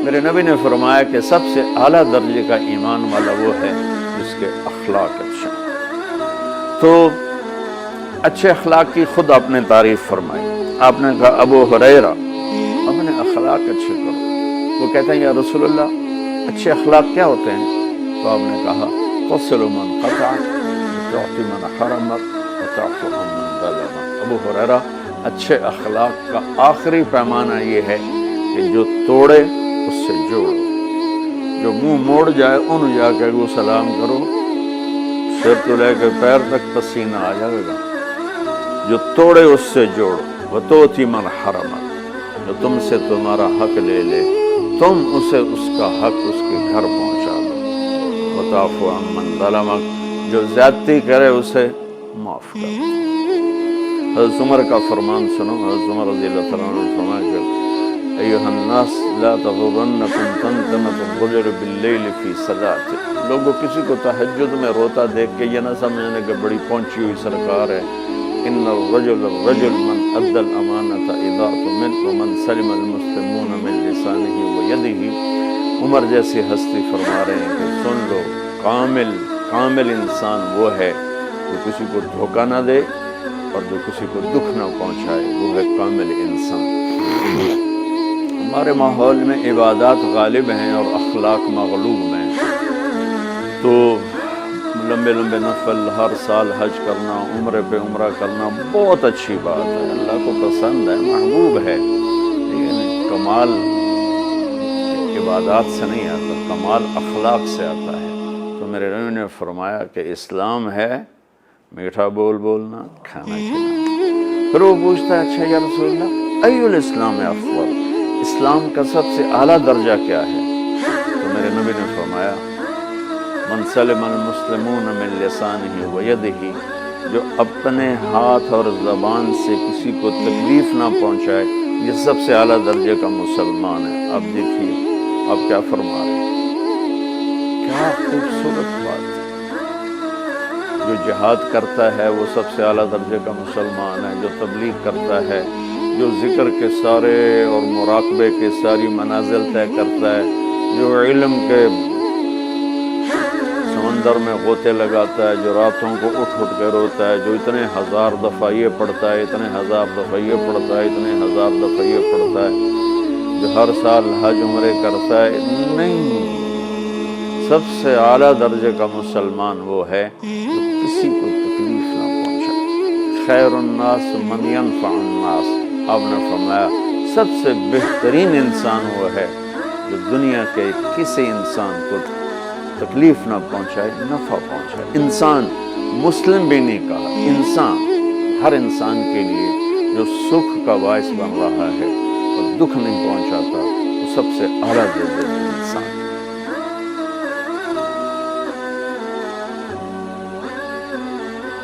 میرے نبی نے فرمایا کہ سب سے اعلیٰ درجے کا ایمان والا وہ ہے جس کے اخلاق اچھے ہیں۔ تو اچھے اخلاق کی خود آپ نے تعریف فرمائی۔ آپ نے کہا ابو ہریرہ اپنے اخلاق اچھے کرو۔ وہ کہتے ہیں یا رسول اللہ اچھے اخلاق کیا ہوتے ہیں؟ تو آپ نے کہا تصل من قطعک وتعطی من حرمک وتعفو عن من ظلمک۔ ابو ہریرہ اچھے اخلاق کا آخری پیمانہ یہ ہے کہ جو توڑے اس سے جوڑو، جو منہ موڑ جائے ان جا کے وہ سلام کرو، سر تو لے کے پیر تک پسینہ آ جائے گا۔ جو توڑے اس سے جوڑو، وتعطی من حرمک، جو تم سے تمہارا حق لے لے تم اسے اس کا حق اس کے گھر پہنچا دو، وتعفو عن من ظلمک، جو زیادتی کرے اسے معاف کر دو۔ حضرت عمر کا فرمان سنو۔ حضرت عمر رضی اللہ تعالیٰ عنہ نے فرمایا کہ ایھا الناس لا تغرنکم تنتمۃ الرجل باللیل فی صلاۃہ۔ لوگوں کسی کو تہجد میں روتا دیکھ کے یہ نہ سمجھنے کہ بڑی پہنچی ہوئی سرکار ہے۔ ان الرجل من ادى الامانۃ اذا اؤتمن ومن سلم المسلمون من لسانہ ویدہ۔ عمر جیسی ہستی فرما رہے ہیں کہ سن لو، کامل انسان وہ ہے جو کسی کو دھوکہ نہ دے اور جو کسی کو دکھ نہ پہنچائے، وہ ہے کامل انسان۔ ہمارے ماحول میں عبادات غالب ہیں اور اخلاق مغلوب ہیں، تو لمبے نفل ہر سال حج کرنا، عمرے پہ عمرہ کرنا بہت اچھی بات ہے، اللہ کو پسند ہے، محبوب ہے، لیکن کمال عبادات سے نہیں آتا، کمال اخلاق سے آتا ہے۔ تو میرے نبی نے فرمایا کہ اسلام ہے میٹھا بول بولنا، کھانا کھلانا۔ پھر وہ پوچھتا ہے اچھا یا رسول اللہ ای الاسلام افضل، اسلام کا سب سے اعلیٰ درجہ کیا ہے؟ تو میرے نبی نے فرمایا من سلم المسلمون من لسانہ ویدہ، جو اپنے ہاتھ اور زبان سے کسی کو تکلیف نہ پہنچائے، یہ سب سے اعلیٰ درجے کا مسلمان ہے۔ آپ دیکھیے آپ کیا فرما رہے ہیں، کیا خوبصورت بات ہے۔ جو جہاد کرتا ہے وہ سب سے اعلیٰ درجے کا مسلمان ہے، جو تبلیغ کرتا ہے، جو ذکر کے سارے اور مراقبے کے ساری منازل طے کرتا ہے، جو علم کے سمندر میں غوطے لگاتا ہے، جو راتوں کو اٹھ کے روتا ہے، جو اتنے ہزار دفعہ یہ پڑھتا ہے، اتنے ہزار دفعہ یہ پڑھتا ہے، اتنے ہزار دفعہ یہ پڑھتا ہے، جو ہر سال حج عمرے کرتا ہے، نہیں، سب سے اعلیٰ درجے کا مسلمان وہ ہے جو کسی کو تکلیف نہ پہنچائے۔ خیر الناس من ینفع الناس، آپ نے فرمایا سب سے بہترین انسان وہ ہے جو دنیا کے کسی انسان کو تکلیف نہ پہنچائے، نفع پہنچائے۔ انسان، مسلم بھی نہیں کہا، انسان، ہر انسان کے لیے جو سکھ کا باعث بن رہا ہے اور دکھ نہیں پہنچاتا، وہ سب سے اعلیٰ درجے